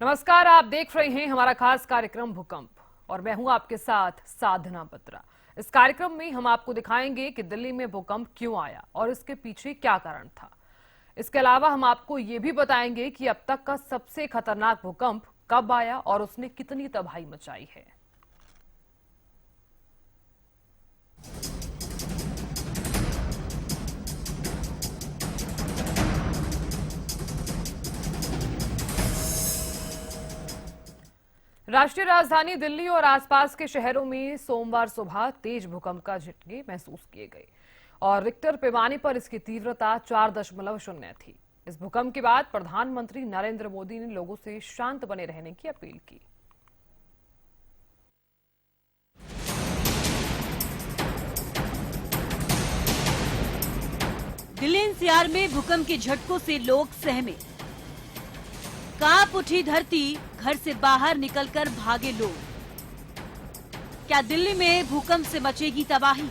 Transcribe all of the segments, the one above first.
नमस्कार, आप देख रहे हैं हमारा खास कार्यक्रम भूकंप और मैं हूं आपके साथ साधना बत्रा। इस कार्यक्रम में हम आपको दिखाएंगे कि दिल्ली में भूकंप क्यों आया और इसके पीछे क्या कारण था। इसके अलावा हम आपको ये भी बताएंगे कि अब तक का सबसे खतरनाक भूकंप कब आया और उसने कितनी तबाही मचाई है। राष्ट्रीय राजधानी दिल्ली और आसपास के शहरों में सोमवार सुबह तेज भूकंप का झटके महसूस किए गए और रिक्टर पैमाने पर इसकी तीव्रता 4.0 थी। इस भूकंप के बाद प्रधानमंत्री नरेंद्र मोदी ने लोगों से शांत बने रहने की अपील की। दिल्ली एनसीआर में भूकंप के झटकों से लोग सहमे। कांप उठी धरती, घर से बाहर निकलकर भागे लोग। क्या दिल्ली में भूकंप से मचेगी तबाही?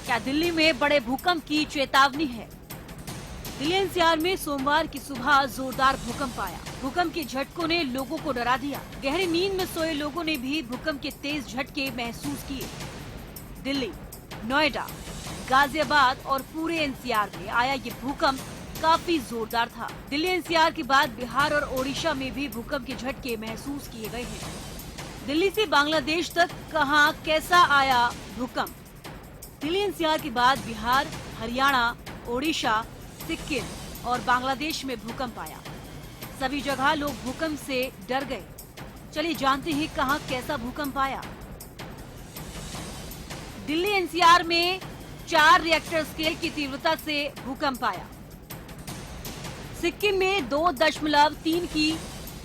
क्या दिल्ली में बड़े भूकंप की चेतावनी है? दिल्ली एनसीआर में सोमवार की सुबह जोरदार भूकंप आया। भूकंप के झटकों ने लोगों को डरा दिया। गहरी नींद में सोए लोगों ने भी भूकंप के तेज झटके महसूस किए। दिल्ली, नोएडा, गाजियाबाद और पूरे एनसीआर में आया ये भूकंप काफी जोरदार था। दिल्ली एनसीआर के बाद बिहार और ओडिशा में भी भूकंप के झटके महसूस किए गए हैं। दिल्ली से बांग्लादेश तक कहां कैसा आया भूकंप? दिल्ली एनसीआर के बाद बिहार, हरियाणा, ओडिशा, सिक्किम और बांग्लादेश में भूकंप आया। सभी जगह लोग भूकंप से डर गए। चलिए जानते हैं कहां कैसा भूकंप आया। दिल्ली एनसीआर में 4 रिएक्टर स्केल की तीव्रता से भूकंप आया। सिक्किम में 2.3 की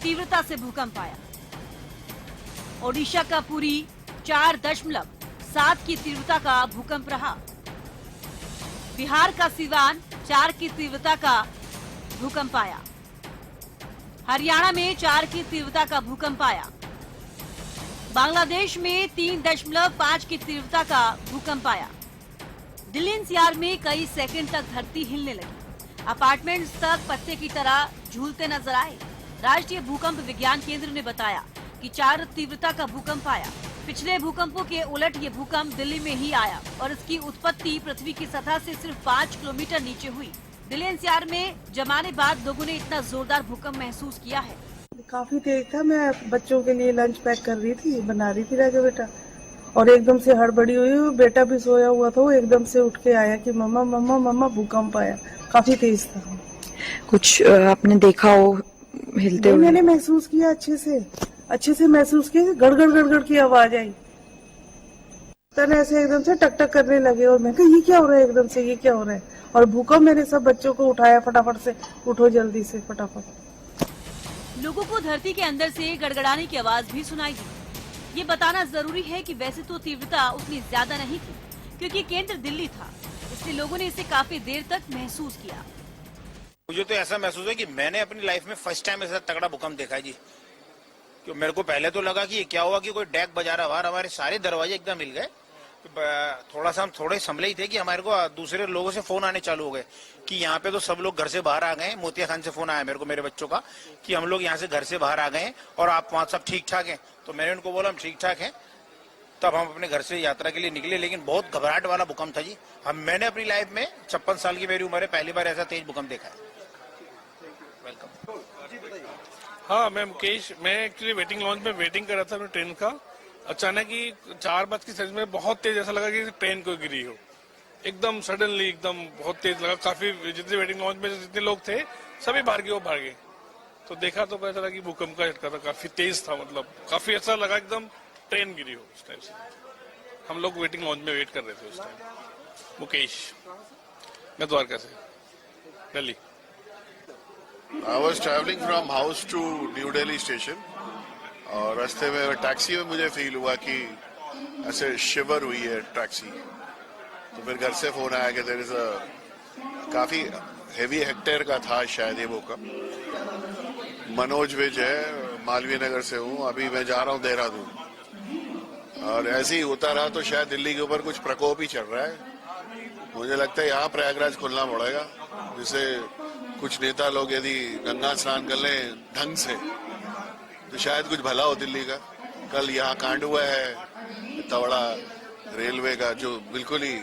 तीव्रता से भूकंप आया। ओडिशा का पुरी 4.7 की तीव्रता का भूकंप रहा। बिहार का सिवान 4 की तीव्रता का भूकंप आया। हरियाणा में 4 की तीव्रता का भूकंप आया। बांग्लादेश में 3.5 की तीव्रता का भूकंप आया। दिल्ली एनसीआर में कई सेकंड तक धरती हिलने लगी। अपार्टमेंट्स तक पत्ते की तरह झूलते नजर आए। राष्ट्रीय भूकंप विज्ञान केंद्र ने बताया कि 4 तीव्रता का भूकंप आया। पिछले भूकंपों के उलट ये भूकंप दिल्ली में ही आया और इसकी उत्पत्ति पृथ्वी की सतह से सिर्फ 5 किलोमीटर नीचे हुई। दिल्ली एनसीआर में जमाने बाद लोगों ने इतना जोरदार भूकंप महसूस किया है। काफी तेज था। मैं बच्चों के लिए लंच पैक कर रही थी, बना रही थी राजा बेटा, और एकदम से हड़बड़ी हुई। बेटा भी सोया हुआ था, वो एकदम से उठ के आया कि मम्मा मम्मा मम्मा भूकंप आया। काफी तेज था। कुछ आपने देखा हो हिलते हुए? मैंने महसूस किया, अच्छे से महसूस किया। गड़गड़ गड़गड़ की आवाज आई। तने ऐसे एकदम से टक टक करने लगे और मैं कहा ये क्या हो रहा है, एकदम से ये क्या हो रहा है। और भूकंप, मैंने सब बच्चों को उठाया फटाफट से, उठो जल्दी से फटाफट। लोगों को धरती के अंदर से गड़गड़ाने की आवाज भी सुनाई दी। ये बताना जरूरी है कि वैसे तो तीव्रता उतनी ज्यादा नहीं थी क्योंकि केंद्र दिल्ली था, इसलिए लोगों ने इसे काफी देर तक महसूस किया। मुझे तो ऐसा महसूस है कि मैंने अपनी लाइफ में फर्स्ट टाइम ऐसा तगड़ा भूकंप देखा है जी। क्यों मेरे को पहले तो लगा कि ये क्या हुआ कि कोई डैक बजा रहा बाहर, हमारे सारे दरवाजे एकदम हिल गए। थोड़ा सा हम थोड़े संभले ही थे कि हमारे को दूसरे लोगों से फोन आने चालू हो गए कि यहाँ पे तो सब लोग घर से बाहर आ गए। मोतिया खान से फोन आया मेरे को, मेरे बच्चों का, कि हम लोग यहाँ से घर से बाहर आ गए और आप वहाँ सब ठीक ठाक हैं। तो मैंने उनको बोला हम ठीक ठाक हैं। तब हम अपने घर से यात्रा के लिए निकले, लेकिन बहुत घबराहट वाला भूकंप था जी। मैंने अपनी लाइफ में 56 साल की मेरी उम्र है, पहली बार ऐसा तेज भूकंप देखा है। वेलकम। हाँ, मैं मुकेश, मैं एक्चुअली वेटिंग लॉन्च में वेटिंग कर रहा था अपने ट्रेन का। अचानक ही 4:30 में बहुत तेज ऐसा लगा कि ट्रेन को गिरी हो। एकदम सडनली एकदम बहुत तेज लगा। काफी जितने वेटिंग लॉन्च में जितने लोग थे सभी भाग गए। तो देखा तो पता चला कि भूकंप का झटका था, काफी तेज था। मतलब काफी ऐसा लगा एकदम ट्रेन गिरी हो उस टाइप से। हम लोग वेटिंग लॉन्च में वेट कर रहे थे उस टाइम। मुकेश, मैं द्वारका से, Delhi. I was traveling from house to New Delhi station और रास्ते में टैक्सी में मुझे फील हुआ कि ऐसे शिवर हुई है टैक्सी। तो फिर घर से फोन आया कि देयर इज काफी हेवी हेक्टेयर का था शायद ये भूकंप। मनोज विज है, मालवीय नगर से हूँ, अभी मैं जा रहा हूँ देहरादून। और ऐसे ही होता रहा तो शायद दिल्ली के ऊपर कुछ प्रकोप ही चल रहा है। मुझे लगता है यहाँ प्रयागराज खुलना पड़ेगा, जिससे कुछ नेता लोग यदि गंगा स्नान कर लें ढंग से तो शायद कुछ भला हो दिल्ली का। कल यहाँ कांड हुआ है इतना बड़ा रेलवे का, जो बिल्कुल ही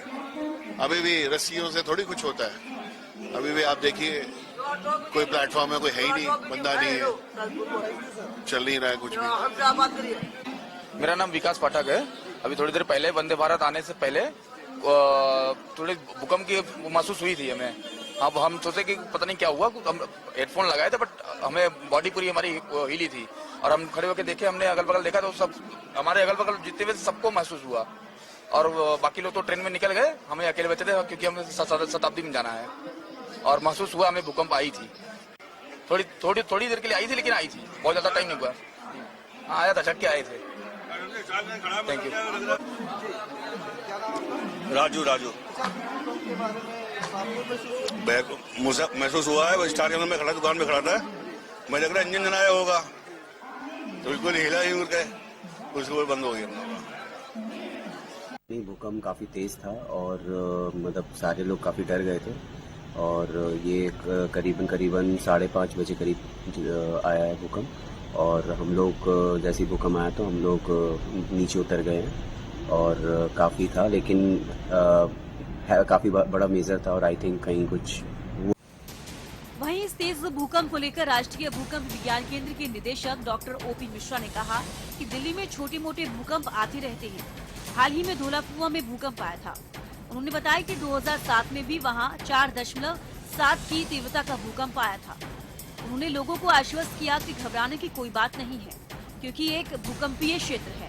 अभी भी रस्सियों से थोड़ी कुछ होता है। अभी भी आप देखिए कोई प्लेटफॉर्म में कोई है ही नहीं, बंदा नहीं है, चल नहीं रहा है कुछ भी। मेरा नाम विकास पाठक है। अभी थोड़ी देर पहले वंदे भारत आने से पहले थोड़ी भूकंप की महसूस हुई थी हमें। अब हम सोचे कि पता नहीं क्या हुआ, हम हेडफोन लगाए थे बट हमें बॉडी पूरी हमारी हिली थी और हम खड़े होकर देखे, हमने अगल बगल देखा तो सब हमारे अगल बगल जितने हुए सबको महसूस हुआ और बाकी लोग तो ट्रेन में निकल गए, हमें अकेले बचे थे क्योंकि हमें शताब्दी में जाना है। और महसूस हुआ हमें भूकंप आई थी, थोड़ी देर के लिए आई थी, लेकिन आई थी, बहुत ज्यादा टाइम नहीं हुआ। हाँ आया था, झटके आए थे। Thank you. राजू महसूस हुआ है। वो स्टार में खड़ा, दुकान में खड़ा था, मैं देख रहा इंजन जलाया होगा तो बिल्कुल हिला ही उड़ उसको बंद हो गया। नहीं, भूकंप काफ़ी तेज़ था और मतलब सारे लोग काफ़ी डर गए थे और ये करीबन 5:30 बजे करीब आया है भूकंप और हम लोग जैसे ही भूकंप आया तो हम लोग नीचे उतर गए हैं और काफ़ी था, लेकिन काफ़ी बड़ा मेजर था और आई थिंक कहीं कुछ। वहीं इस तेज भूकंप को लेकर राष्ट्रीय भूकंप विज्ञान केंद्र के निदेशक डॉक्टर ओपी मिश्रा ने कहा कि दिल्ली में छोटे मोटे भूकंप आते रहते हैं। हाल ही में धौलाकुआं में भूकंप आया था। उन्होंने बताया कि 2007 में भी वहां 4.7 की तीव्रता का भूकंप आया था। उन्होंने लोगों को आश्वस्त किया कि घबराने की कोई बात नहीं है क्योंकि ये एक भूकंपीय क्षेत्र है।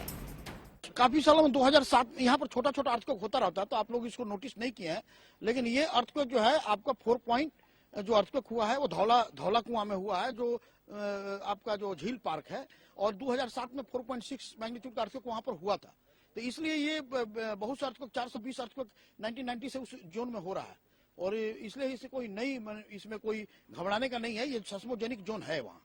काफी सालों में 2007 में यहाँ पर छोटा छोटा अर्थक्वेक होता रहता है तो आप लोग इसको नोटिस नहीं किए हैं, लेकिन ये अर्थक्वेक जो है आपका 4 पॉइंट जो अर्थक्वेक हुआ है वो धौलाकुआं में हुआ है, जो आपका जो झील पार्क है, और 2007 में 4.6 मैग्नीट्यूड का अर्थक्वेक वहां पर हुआ था। तो इसलिए ये बहुत से अर्थक्वेक 420 अर्थक्वेक 1990 से उस जोन में हो रहा है और इसलिए इसे कोई नई, इसमें कोई घबराने का नहीं है, ये सेस्मोजेनिक जोन है वहाँ।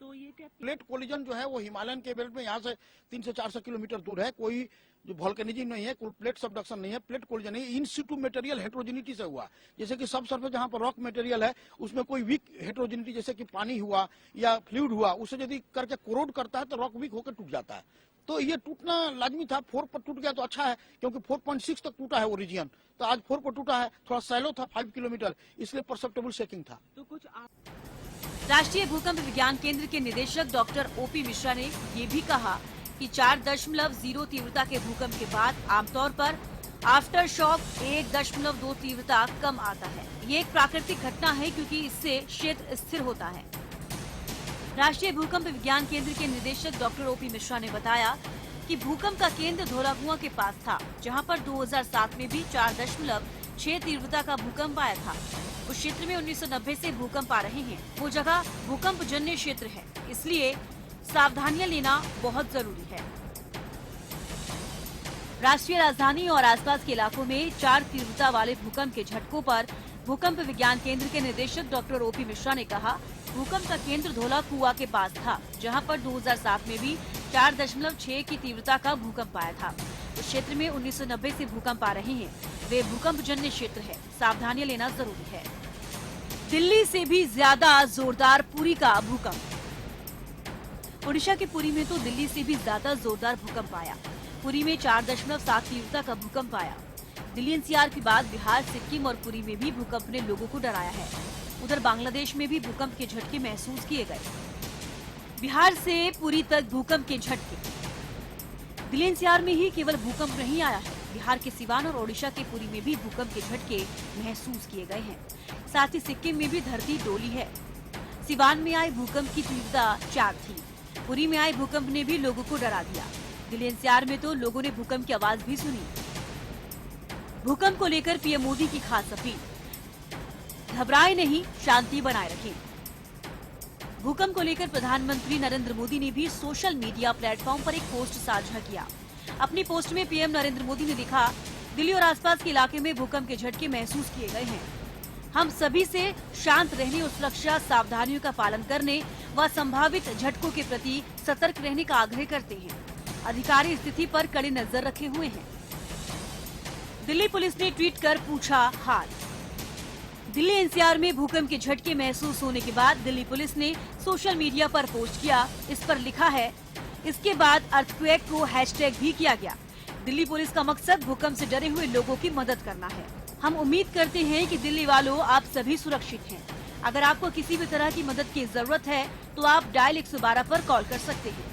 तो ये प्लेट कोलिजन जो है वो हिमालयन के बेल्ट में यहाँ से 300 से 400 किलोमीटर दूर है। कोई जो वोल्केनिज्म नहीं है, कोई प्लेट सबडक्शन नहीं है, प्लेट कोलिजन नहीं, इन सिटू मटेरियल हेट्रोजेनिटी से हुआ। जैसे कि सब सरफेस जहाँ पर रॉक मटेरियल है उसमें कोई वीक हेट्रोजेनिटी, जैसे कि पानी हुआ या फ्लूइड हुआ, उसे यदि करके कोरोड करता है तो रॉक वीक होकर टूट जाता है। तो ये टूटना लाजमी था। 4 पर टूट गया तो अच्छा है क्योंकि 4.6 तक टूटा है वो रीजन, तो आज 4 पर टूटा है, थोड़ा सैलो था 5 किलोमीटर, इसलिए परसेप्टेबल शेकिंग था। तो कुछ राष्ट्रीय भूकंप विज्ञान केंद्र के निदेशक डॉक्टर ओपी मिश्रा ने ये भी कहा कि 4.0 तीव्रता के भूकंप के बाद आमतौर पर आफ्टर शॉक 1.2 तीव्रता कम आता है। ये एक प्राकृतिक घटना है क्योंकि इससे क्षेत्र स्थिर होता है। राष्ट्रीय भूकंप विज्ञान केंद्र के निदेशक डॉक्टर ओपी मिश्रा ने बताया कि भूकंप का केंद्र धौलाकुआं के पास था, जहां पर 2007 में भी 4.6 तीव्रता का भूकंप आया था। उस क्षेत्र में 1990 से भूकंप आ रहे हैं। वो जगह भूकंप जन्य क्षेत्र है, इसलिए सावधानियां लेना बहुत जरूरी है। राष्ट्रीय राजधानी और आसपास के इलाकों में 4 तीव्रता वाले भूकंप के झटकों पर भूकंप विज्ञान केंद्र के निदेशक डॉक्टर ओपी मिश्रा ने कहा, भूकंप का केंद्र धौलाकुआं के पास था, जहां पर 2007 में भी 4.6 की तीव्रता का भूकंप आया था। उस क्षेत्र में 1990 से भूकंप आ रहे हैं, वे भूकंप जन्य क्षेत्र है, सावधानियां लेना जरूरी है। दिल्ली से भी ज्यादा जोरदार पुरी का भूकंप। ओडिशा के पुरी में तो दिल्ली से भी ज्यादा जोरदार भूकंप आया। पुरी में 4.7 तीव्रता का भूकंप आया। दिल्ली एनसीआर के बाद बिहार, सिक्किम और पुरी में भी भूकंप ने लोगों को डराया है। उधर बांग्लादेश में भी भूकंप के झटके महसूस किए गए। बिहार से पुरी तक भूकंप के झटके। दिल्ली एनसीआर में ही केवल भूकंप नहीं आया है, बिहार के सिवान और ओडिशा के पुरी में भी भूकंप के झटके महसूस किए गए हैं। साथ ही सिक्किम में भी धरती डोली है। सिवान में आए भूकंप की तीव्रता 4 थी। पुरी में आए भूकंप ने भी लोगों को डरा दिया। दिल्ली एनसीआर में तो लोगों ने भूकंप की आवाज भी सुनी। भूकंप को लेकर पीएम मोदी की खास अपील, घबराए नहीं, शांति बनाए रखें। भूकंप को लेकर प्रधानमंत्री नरेंद्र मोदी ने भी सोशल मीडिया प्लेटफॉर्म पर एक पोस्ट साझा किया। अपनी पोस्ट में पीएम नरेंद्र मोदी ने लिखा, दिल्ली और आसपास के इलाके में भूकंप के झटके महसूस किए गए हैं। हम सभी से शांत रहने और सुरक्षा सावधानियों का पालन करने व संभावित झटकों के प्रति सतर्क रहने का आग्रह करते हैं। अधिकारी स्थिति पर कड़ी नजर रखे हुए हैं। दिल्ली पुलिस ने ट्वीट कर पूछा हाल। दिल्ली एनसीआर में भूकंप के झटके महसूस होने के बाद दिल्ली पुलिस ने सोशल मीडिया पर पोस्ट किया। इस पर लिखा है, इसके बाद अर्थक्वेक को हैशटैग भी किया गया। दिल्ली पुलिस का मकसद भूकंप से डरे हुए लोगों की मदद करना है। हम उम्मीद करते हैं कि दिल्ली वालों आप सभी सुरक्षित हैं। अगर आपको किसी भी तरह की मदद की जरूरत है तो आप डायल 112 पर कॉल कर सकते हैं।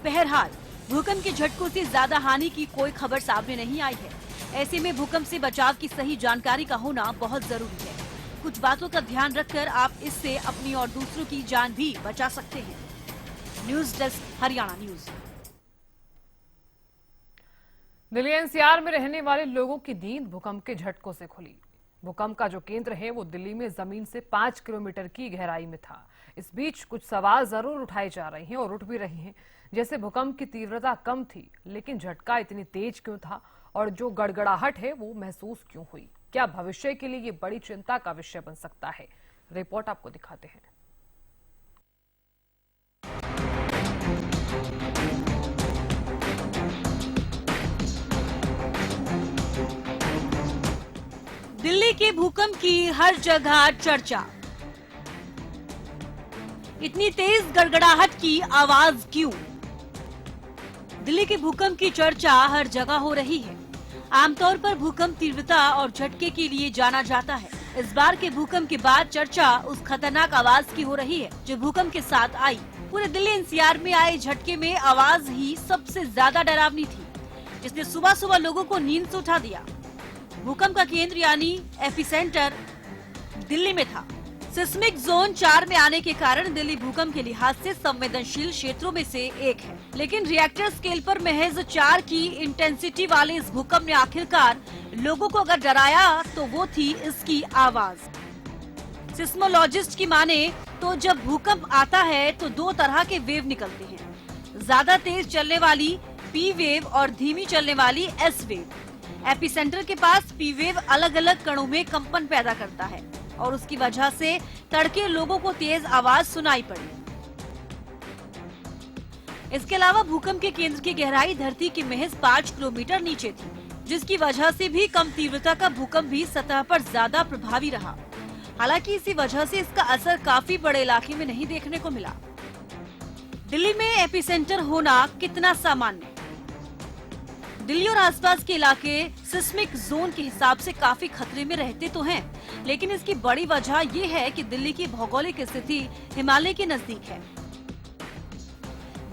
बहरहाल भूकंप के झटकों से ज्यादा हानि की कोई खबर सामने नहीं आई है। ऐसे में भूकंप से बचाव की सही जानकारी का होना बहुत जरूरी है। कुछ बातों का ध्यान रखकर आप इससे अपनी और दूसरों की जान भी बचा सकते हैं। News desk, Haryana news. Delhi NCR में रहने वाले लोगों की नींद भूकंप के झटकों से खुली। भूकंप का जो केंद्र है वो दिल्ली में जमीन से 5 किलोमीटर की गहराई में था। इस बीच कुछ सवाल जरूर उठाए जा रहे हैं और उठ भी रहे हैं, जैसे भूकंप की तीव्रता कम थी लेकिन झटका इतनी तेज क्यों था और जो गड़गड़ाहट है वो महसूस क्यों हुई। क्या भविष्य के लिए ये बड़ी चिंता का विषय बन सकता है? रिपोर्ट आपको दिखाते हैं। दिल्ली के भूकंप की हर जगह चर्चा। इतनी तेज गड़गड़ाहट की आवाज क्यों? दिल्ली के भूकंप की चर्चा हर जगह हो रही है। आमतौर पर भूकंप तीव्रता और झटके के लिए जाना जाता है। इस बार के भूकंप के बाद चर्चा उस खतरनाक आवाज की हो रही है जो भूकंप के साथ आई। पूरे दिल्ली एनसीआर में आए झटके में आवाज ही सबसे ज्यादा डरावनी थी, जिसने सुबह सुबह लोगों को नींद से उठा दिया। भूकंप का केंद्र यानी एपिसेंटर दिल्ली में था। सिस्मिक जोन 4 में आने के कारण दिल्ली भूकंप के लिहाज से संवेदनशील क्षेत्रों में से एक है, लेकिन रिएक्टर स्केल पर महज 4 की इंटेंसिटी वाले इस भूकंप ने आखिरकार लोगों को अगर डराया तो वो थी इसकी आवाज। सिस्मोलॉजिस्ट की माने तो जब भूकंप आता है तो 2 तरह के वेव निकलते हैं, ज्यादा तेज चलने वाली पी वेव और धीमी चलने वाली एस वेव। एपिसेंटर के पास पी वेव अलग अलग कणों में कंपन पैदा करता है और उसकी वजह से तड़के लोगों को तेज आवाज सुनाई पड़ी। इसके अलावा भूकंप के केंद्र की गहराई धरती के महज 5 किलोमीटर नीचे थी, जिसकी वजह से भी कम तीव्रता का भूकंप भी सतह पर ज्यादा प्रभावी रहा। हालांकि इसी वजह से इसका असर काफी बड़े इलाके में नहीं देखने को मिला। दिल्ली में एपिसेंटर होना कितना सामान्य? दिल्ली और आसपास के इलाके सिस्मिक जोन के हिसाब से काफी खतरे में रहते तो हैं, लेकिन इसकी बड़ी वजह ये है कि दिल्ली की भौगोलिक स्थिति हिमालय के नजदीक है।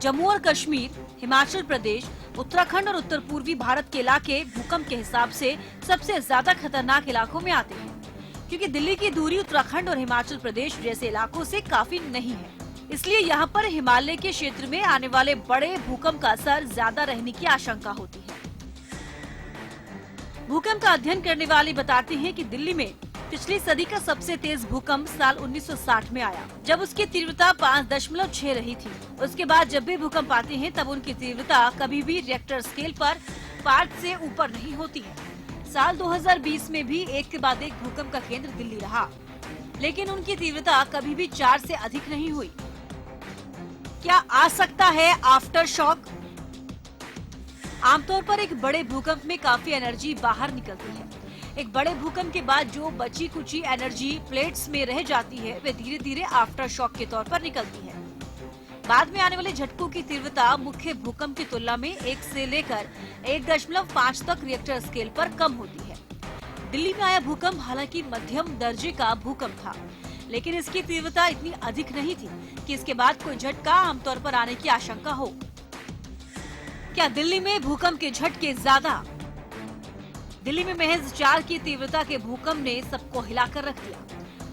जम्मू और कश्मीर, हिमाचल प्रदेश, उत्तराखंड और उत्तर पूर्वी भारत के इलाके भूकंप के हिसाब से सबसे ज्यादा खतरनाक इलाकों में आते हैं, क्योंकि दिल्ली की दूरी उत्तराखंड और हिमाचल प्रदेश जैसे इलाकों से काफी नहीं है। इसलिए यहाँ पर हिमालय के क्षेत्र में आने वाले बड़े भूकंप का असर ज्यादा रहने की आशंका होती है। भूकंप का अध्ययन करने वाले बताते हैं कि दिल्ली में पिछली सदी का सबसे तेज भूकंप साल 1960 में आया, जब उसकी तीव्रता 5.6 रही थी। उसके बाद जब भी भूकंप आते हैं तब उनकी तीव्रता कभी भी रिएक्टर स्केल पर 5 से ऊपर नहीं होती है। साल 2020 में भी एक के बाद एक भूकंप का केंद्र दिल्ली रहा, लेकिन उनकी तीव्रता कभी भी 4 से अधिक नहीं हुई। क्या आ सकता है आफ्टर शॉक? आमतौर पर एक बड़े भूकंप में काफी एनर्जी बाहर निकलती है। एक बड़े भूकंप के बाद जो बची कुची एनर्जी प्लेट्स में रह जाती है वे धीरे धीरे आफ्टर शॉक के तौर पर निकलती है। बाद में आने वाले झटकों की तीव्रता मुख्य भूकंप की तुलना में 1 से लेकर 1.5 तक रिएक्टर स्केल पर कम होती है। दिल्ली में आया भूकंप हालांकि मध्यम दर्जे का भूकंप था, लेकिन इसकी तीव्रता इतनी अधिक नहीं थी कि इसके बाद कोई झटका आमतौर पर आने की आशंका हो। क्या दिल्ली में भूकंप के झटके ज्यादा? दिल्ली में महज 4 की तीव्रता के भूकंप ने सबको हिलाकर रख दिया।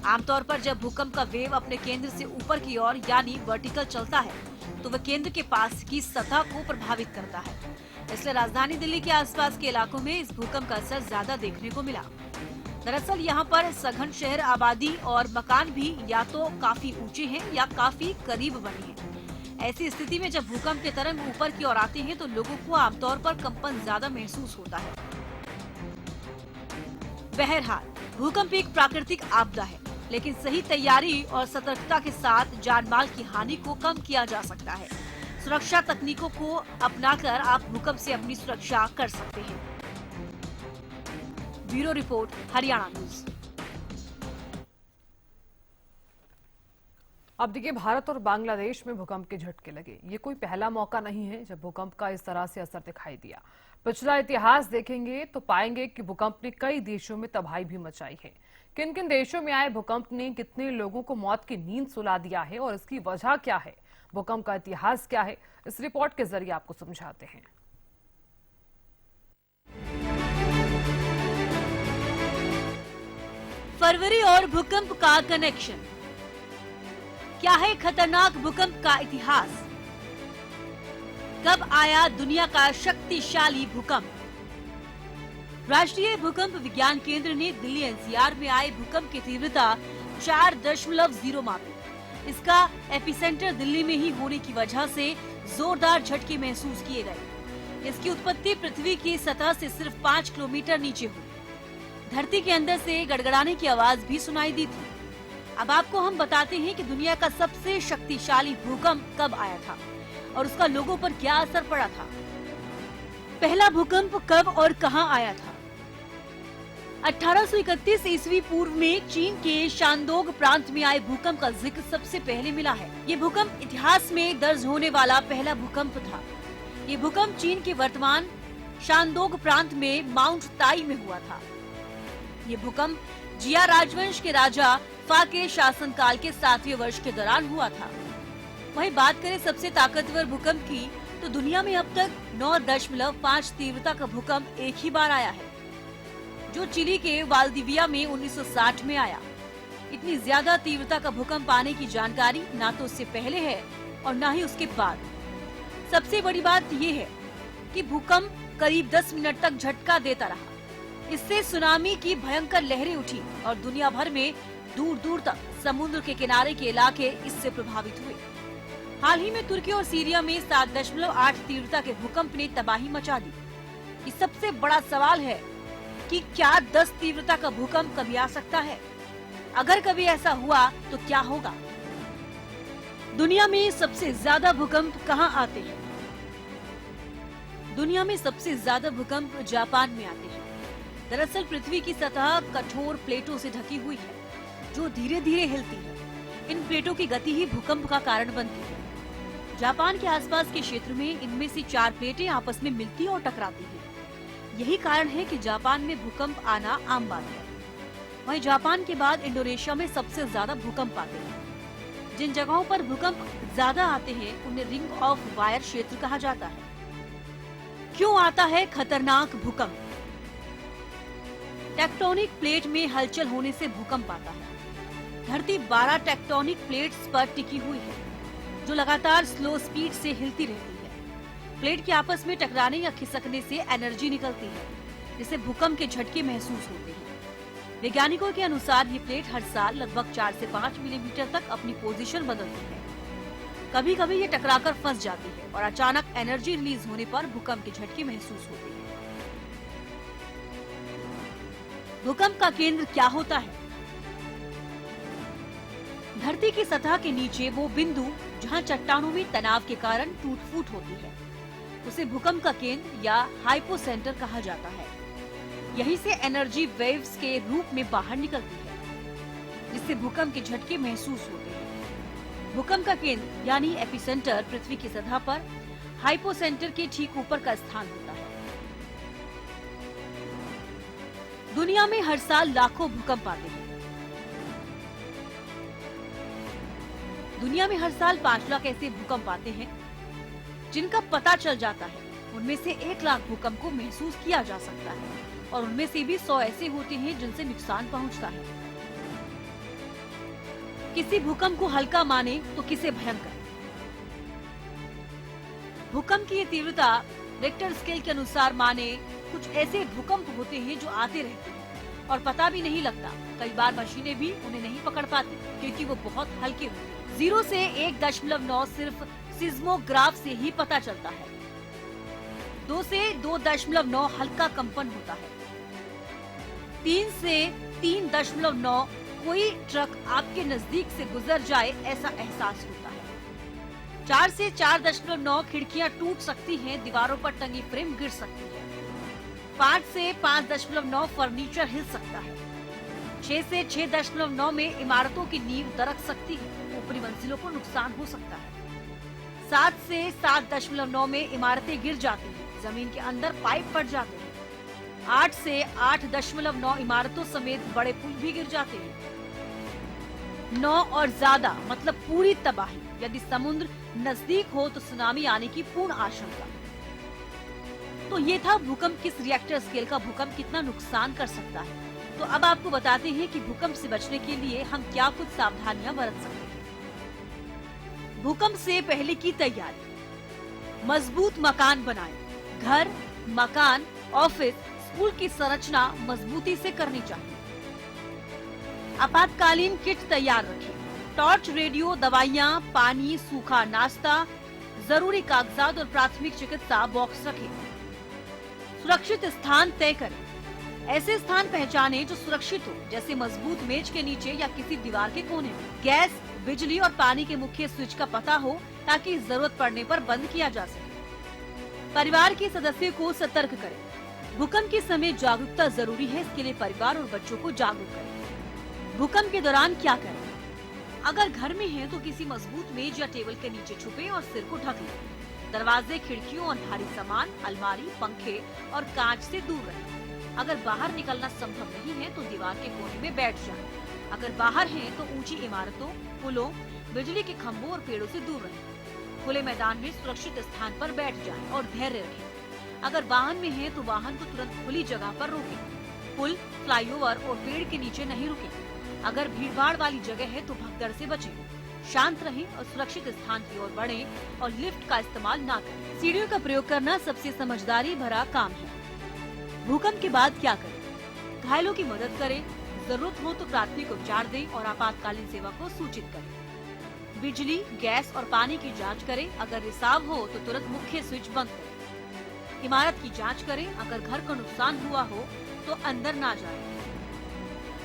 आमतौर पर जब भूकंप का वेव अपने केंद्र से ऊपर की ओर यानी वर्टिकल चलता है तो वह केंद्र के पास की सतह को प्रभावित करता है। इसलिए राजधानी दिल्ली के आसपास के इलाकों में इस भूकंप का असर ज्यादा देखने को मिला। दरअसल यहाँ पर सघन शहर आबादी और मकान भी या तो काफी ऊंचे हैं या काफी करीब बने हैं। ऐसी स्थिति में जब भूकंप के तरंग ऊपर की ओर आते हैं तो लोगों को आमतौर पर कंपन ज्यादा महसूस होता है। बहरहाल भूकंप एक प्राकृतिक आपदा है, लेकिन सही तैयारी और सतर्कता के साथ जानमाल की हानि को कम किया जा सकता है। सुरक्षा तकनीकों को अपनाकर आप भूकंप से अपनी सुरक्षा कर सकते हैं। Bureau report, Haryana news. अब देखिए, भारत और बांग्लादेश में भूकंप के झटके लगे। ये कोई पहला मौका नहीं है जब भूकंप का इस तरह से असर दिखाई दिया। पिछला इतिहास देखेंगे तो पाएंगे कि भूकंप ने कई देशों में तबाही भी मचाई है। किन किन देशों में आए भूकंप ने कितने लोगों को मौत की नींद सुला दिया है और इसकी वजह क्या है, भूकंप का इतिहास क्या है, इस रिपोर्ट के जरिए आपको समझाते हैं। फरवरी और भूकंप का कनेक्शन क्या है? खतरनाक भूकंप का इतिहास। कब आया दुनिया का शक्तिशाली भूकंप? राष्ट्रीय भूकंप विज्ञान केंद्र ने दिल्ली एनसीआर में आए भूकंप की तीव्रता 4.0 मापी। इसका एपिसेंटर दिल्ली में ही होने की वजह से जोरदार झटके महसूस किए गए। इसकी उत्पत्ति पृथ्वी की सतह से सिर्फ 5 किलोमीटर नीचे हुई। धरती के अंदर से गड़गड़ाने की आवाज भी सुनाई दी थी। अब आपको हम बताते हैं कि दुनिया का सबसे शक्तिशाली भूकंप कब आया था और उसका लोगों पर क्या असर पड़ा था। पहला भूकंप कब और कहां आया था? 1831 ईस्वी पूर्व में चीन के शानदोंग प्रांत में आए भूकंप का जिक्र सबसे पहले मिला है। ये भूकंप इतिहास में दर्ज होने वाला पहला भूकंप था। ये भूकंप चीन के वर्तमान शानदोंग प्रांत में माउंट ताई में हुआ था। ये भूकंप जिया राजवंश के राजा फा के शासनकाल के 7वें वर्ष के दौरान हुआ था। वहीं बात करें सबसे ताकतवर भूकंप की, तो दुनिया में अब तक 9.5 तीव्रता का भूकंप एक ही बार आया है, जो चिली के वाल्दिविया में 1960 में आया। इतनी ज्यादा तीव्रता का भूकंप आने की जानकारी ना तो उससे पहले है और ना ही उसके बाद। सबसे बड़ी बात ये है कि भूकंप करीब 10 मिनट तक झटका देता रहा। इससे सुनामी की भयंकर लहरें उठी और दुनिया भर में दूर दूर तक समुद्र के किनारे के इलाके इससे प्रभावित हुए। हाल ही में तुर्की और सीरिया में 7.8 तीव्रता के भूकंप ने तबाही मचा दी। ये सबसे बड़ा सवाल है कि क्या 10 तीव्रता का भूकंप कभी आ सकता है? अगर कभी ऐसा हुआ तो क्या होगा? दुनिया में सबसे ज्यादा भूकंप कहां आते हैं? दुनिया में सबसे ज्यादा भूकंप जापान में आते हैं। दरअसल पृथ्वी की सतह कठोर प्लेटों से ढकी हुई है, जो धीरे धीरे हिलती है। इन प्लेटों की गति ही भूकंप का कारण बनती है। जापान के आसपास के क्षेत्र में इनमें से 4 प्लेटें आपस में मिलती और टकराती हैं। यही कारण है कि जापान में भूकंप आना आम बात है। वहीं जापान के बाद इंडोनेशिया में सबसे ज्यादा भूकंप आते हैं। जिन जगहों पर भूकंप ज्यादा आते हैं उन्हें रिंग ऑफ फायर क्षेत्र कहा जाता है। क्यों आता है खतरनाक भूकंप? टेक्टोनिक प्लेट में हलचल होने से भूकंप आता है। धरती 12 टेक्टोनिक प्लेट्स पर टिकी हुई है, जो लगातार स्लो स्पीड से हिलती रहती है। प्लेट के आपस में टकराने या खिसकने से एनर्जी निकलती है, जिससे भूकंप के झटके महसूस होते हैं। वैज्ञानिकों के अनुसार ये प्लेट हर साल लगभग 4 से 5 मिलीमीटर तक अपनी पोजीशन बदलती है। कभी कभी ये टकराकर फंस जाती है और अचानक एनर्जी रिलीज होने पर भूकंप के झटके महसूस होते हैं। भूकंप का केंद्र क्या होता है? धरती की सतह के नीचे वो बिंदु जहां चट्टानों में तनाव के कारण टूट-फूट होती है, उसे भूकंप का केंद्र या हाइपोसेंटर कहा जाता है। यहीं से एनर्जी वेव्स के रूप में बाहर निकलती है, जिससे भूकंप के झटके महसूस होते हैं। भूकंप का केंद्र यानी एपिसेंटर पृथ्वी की सतह पर हाइपोसेंटर के ठीक ऊपर का स्थान होता है। दुनिया में हर साल लाखों भूकंप आते हैं। दुनिया में हर साल 5 लाख ऐसे भूकंप आते हैं जिनका पता चल जाता है। उनमें से 1 लाख भूकंप को महसूस किया जा सकता है और उनमें से भी 100 ऐसे होते हैं जिनसे नुकसान पहुंचता है। किसी भूकंप को हल्का माने तो किसे भयंकर। भूकंप की ये तीव्रता रिक्टर स्केल के अनुसार माने कुछ ऐसे भूकंप होते हैं जो आते रहते हैं और पता भी नहीं लगता। कई बार मशीनें भी उन्हें नहीं पकड़ पाती क्योंकि वो बहुत हल्के होते हैं। 0 से 1.9 सिर्फ सिस्मोग्राफ से ही पता चलता है। 2 से 2.9 हल्का कंपन होता है। 3 से 3.9 कोई ट्रक आपके नजदीक से गुजर जाए ऐसा एहसास होता है। 4 से 4.9 खिड़कियां टूट सकती हैं, दीवारों पर टंगी फ्रेम गिर सकती है। 5 से 5.9 फर्नीचर हिल सकता है। 6 से 6.9 में इमारतों की नींव दरक सकती है। ऊपरी मंजिलों को नुकसान हो सकता है। 7 से 7.9 में इमारतें गिर जाती हैं, जमीन के अंदर पाइप फट जाते हैं। 8 से 8.9 इमारतों समेत बड़े पुल भी गिर जाते हैं। 9 और ज्यादा मतलब पूरी तबाही। यदि समुद्र नजदीक हो तो सुनामी आने की पूर्ण आशंका। तो ये था भूकंप किस रिएक्टर स्केल का भूकंप कितना नुकसान कर सकता है। तो अब आपको बताते हैं कि भूकंप से बचने के लिए हम क्या कुछ सावधानियां बरत सकते हैं। भूकंप से पहले की तैयारी। मजबूत मकान बनाएं। घर, मकान, ऑफिस, स्कूल की संरचना मजबूती से करनी चाहिए। आपातकालीन किट तैयार रखें। टॉर्च, रेडियो, दवाइयां, पानी, सूखा नाश्ता, जरूरी कागजात और प्राथमिक चिकित्सा बॉक्स रखें। सुरक्षित स्थान तय करें। ऐसे स्थान पहचानें जो सुरक्षित हो, जैसे मजबूत मेज के नीचे या किसी दीवार के कोने में। गैस, बिजली और पानी के मुख्य स्विच का पता हो ताकि जरूरत पड़ने पर बंद किया जा सके। परिवार के सदस्यों को सतर्क करें। भूकंप के समय जागरूकता जरूरी है, इसके लिए परिवार और बच्चों को जागरूक करें। भूकंप के दौरान क्या करें? अगर घर में हैं तो किसी मजबूत मेज या टेबल के नीचे छुपें और सिर को ढक लें। दरवाजे, खिड़कियों और भारी सामान, अलमारी, पंखे और कांच से दूर रहें। अगर बाहर निकलना संभव नहीं है तो दीवार के कोने में बैठ जाएं। अगर बाहर हैं तो ऊंची इमारतों, पुलों, बिजली के खंभों और पेड़ों से दूर रहें। खुले मैदान में सुरक्षित स्थान पर बैठ जाएं और धैर्य रखें। अगर वाहन में हैं तो वाहन को तुरंत खुली जगह पर रोकें। पुल, फ्लाईओवर और पेड़ के नीचे नहीं रुकें। अगर भीड़भाड़ वाली जगह है तो भगदड़ से बचें। शांत रहें और सुरक्षित स्थान की ओर बढ़ें और लिफ्ट का इस्तेमाल ना करें। सीढ़ियों का प्रयोग करना सबसे समझदारी भरा काम है। भूकंप के बाद क्या करें? घायलों की मदद करें, जरूरत हो तो प्राथमिक उपचार दें और आपातकालीन सेवा को सूचित करें। बिजली, गैस और पानी की जांच करें। अगर रिसाव हो तो तुरंत मुख्य स्विच बंद करें। इमारत की जांच करें। अगर घर को नुकसान हुआ हो तो अंदर ना जाएं।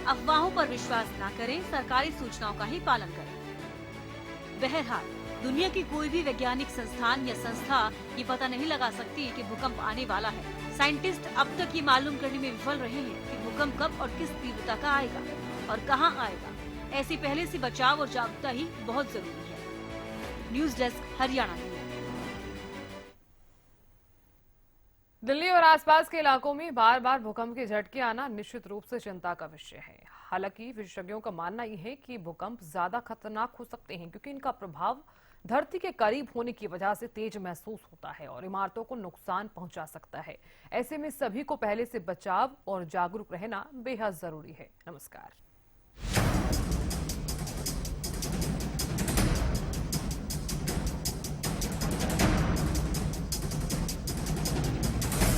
अफवाहों पर विश्वास ना करें, सरकारी सूचनाओं का ही पालन करें। बहरहाल दुनिया की कोई भी वैज्ञानिक संस्थान या संस्था ये पता नहीं लगा सकती कि भूकंप आने वाला है। साइंटिस्ट अब तक ये मालूम करने में विफल रहे हैं कि भूकंप कब और किस तीव्रता का आएगा और कहां आएगा। ऐसे पहले से बचाव और जागरूकता ही बहुत जरूरी है। News desk, Haryana news. Delhi और आसपास के इलाकों में बार बार भूकंप के झटके आना निश्चित रूप से चिंता का विषय है। हालांकि विशेषज्ञों का मानना यह है कि भूकंप ज्यादा खतरनाक हो सकते हैं क्योंकि इनका प्रभाव धरती के करीब होने की वजह से तेज महसूस होता है और इमारतों को नुकसान पहुंचा सकता है। ऐसे में सभी को पहले से बचाव और जागरूक रहना बेहद जरूरी है। नमस्कार।